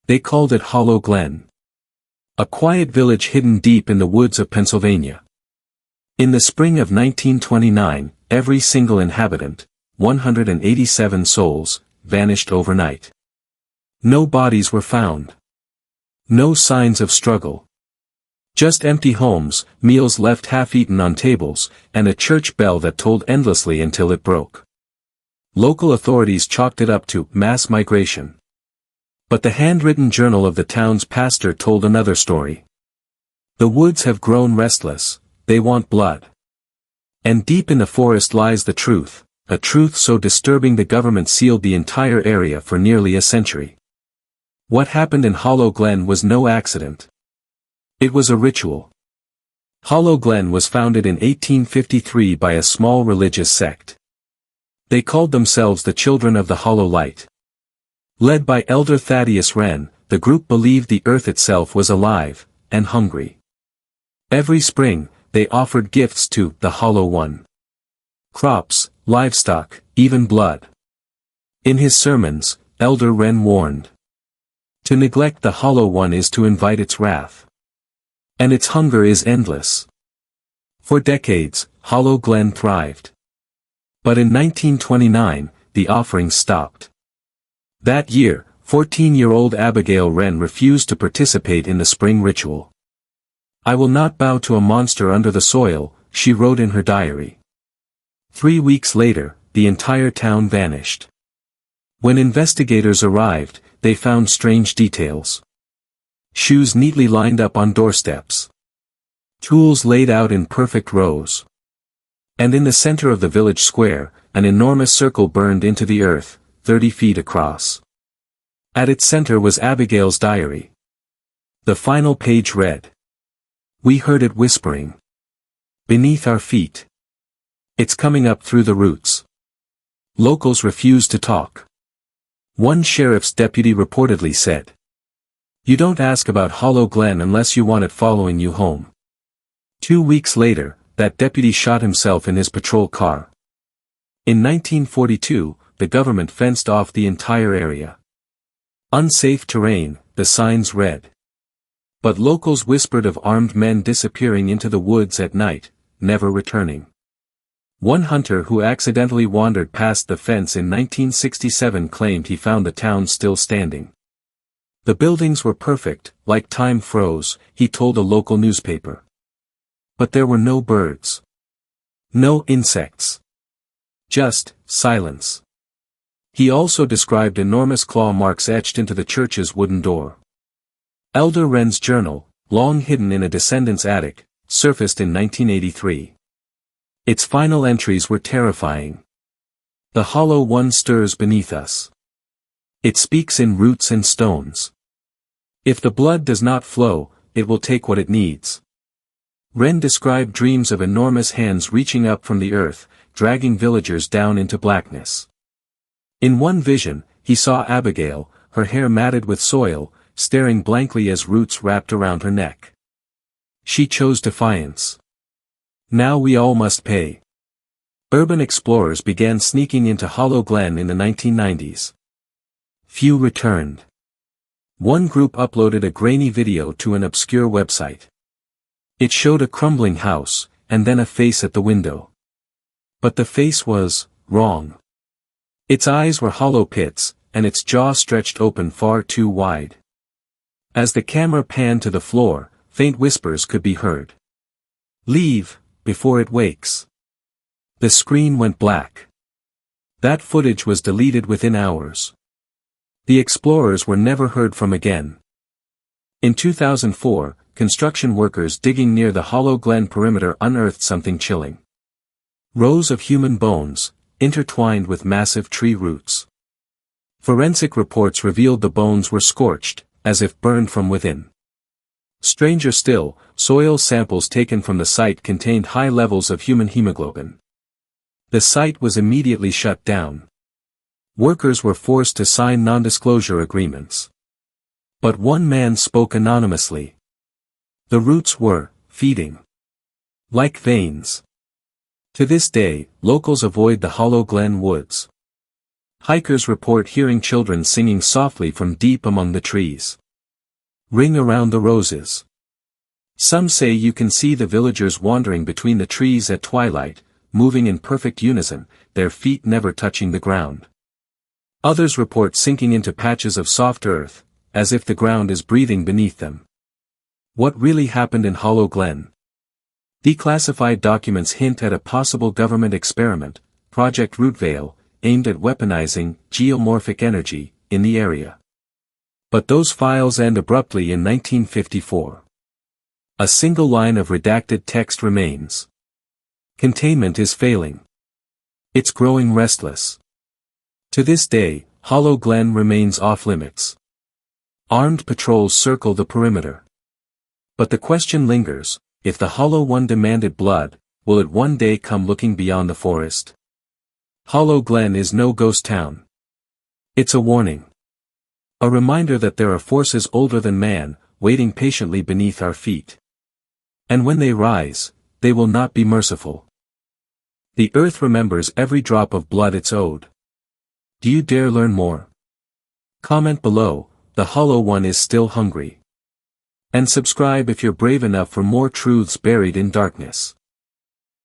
They called it Hollow Glen. A quiet village hidden deep in the woods of Pennsylvania. In the spring of 1929, every single inhabitant, 187 souls, vanished overnight. No bodies were found. No signs of struggle. Just empty homes, meals left half-eaten on tables, and a church bell that tolled endlessly until it broke. Local authorities chalked it up to mass migration. But the handwritten journal of the town's pastor told another story. The woods have grown restless, they want blood. And deep in the forest lies the truth, a truth so disturbing the government sealed the entire area for nearly a century. What happened in Hollow Glen was no accident. It was a ritual. Hollow Glen was founded in 1853 by a small religious sect. They called themselves the Children of the Hollow Light. Led by Elder Thaddeus Wren, the group believed the earth itself was alive, and hungry. Every spring, they offered gifts to the Hollow One. Crops, livestock, even blood. In his sermons, Elder Wren warned. To neglect the Hollow One is to invite its wrath. And its hunger is endless. For decades, Hollow Glen thrived. But in 1929, the offerings stopped. That year, 14-year-old Abigail Wren refused to participate in the spring ritual. "I will not bow to a monster under the soil," she wrote in her diary. 3 weeks later, the entire town vanished. When investigators arrived, they found strange details. Shoes neatly lined up on doorsteps. Tools laid out in perfect rows. And in the center of the village square, an enormous circle burned into the earth, 30 feet across. At its center was Abigail's diary. The final page read. "We heard it whispering. Beneath our feet. It's coming up through the roots." Locals refused to talk. One sheriff's deputy reportedly said, "You don't ask about Hollow Glen unless you want it following you home." 2 weeks later, that deputy shot himself in his patrol car. In 1942, the government fenced off the entire area. "Unsafe terrain," the signs read. But locals whispered of armed men disappearing into the woods at night, never returning. One hunter who accidentally wandered past the fence in 1967 claimed he found the town still standing. The buildings were perfect, like time froze, he told a local newspaper. But there were no birds. No insects. Just silence. He also described enormous claw marks etched into the church's wooden door. Elder Wren's journal, long hidden in a descendant's attic, surfaced in 1983. Its final entries were terrifying. "The Hollow One stirs beneath us. It speaks in roots and stones. If the blood does not flow, it will take what it needs." Wren described dreams of enormous hands reaching up from the earth, dragging villagers down into blackness. In one vision, he saw Abigail, her hair matted with soil, staring blankly as roots wrapped around her neck. She chose defiance. "Now we all must pay." Urban explorers began sneaking into Hollow Glen in the 1990s. Few returned. One group uploaded a grainy video to an obscure website. It showed a crumbling house, and then a face at the window. But the face was wrong. Its eyes were hollow pits, and its jaw stretched open far too wide. As the camera panned to the floor, faint whispers could be heard. "Leave, before it wakes." The screen went black. That footage was deleted within hours. The explorers were never heard from again. In 2004, construction workers digging near the Hollow Glen perimeter unearthed something chilling. Rows of human bones, intertwined with massive tree roots. Forensic reports revealed the bones were scorched, as if burned from within. Stranger still, soil samples taken from the site contained high levels of human hemoglobin. The site was immediately shut down. Workers were forced to sign non-disclosure agreements. But one man spoke anonymously. The roots were feeding. Like veins. To this day, locals avoid the Hollow Glen woods. Hikers report hearing children singing softly from deep among the trees. Ring around the roses. Some say you can see the villagers wandering between the trees at twilight, moving in perfect unison, their feet never touching the ground. Others report sinking into patches of soft earth, as if the ground is breathing beneath them. What really happened in Hollow Glen? Declassified documents hint at a possible government experiment, Project Rootveil, aimed at weaponizing geomorphic energy in the area. But those files end abruptly in 1954. A single line of redacted text remains. Containment is failing. It's growing restless. To this day, Hollow Glen remains off-limits. Armed patrols circle the perimeter. But the question lingers, if the Hollow One demanded blood, will it one day come looking beyond the forest? Hollow Glen is no ghost town. It's a warning. A reminder that there are forces older than man, waiting patiently beneath our feet. And when they rise, they will not be merciful. The earth remembers every drop of blood it's owed. Do you dare learn more? Comment below, the Hollow One is still hungry. And subscribe if you're brave enough for more truths buried in darkness.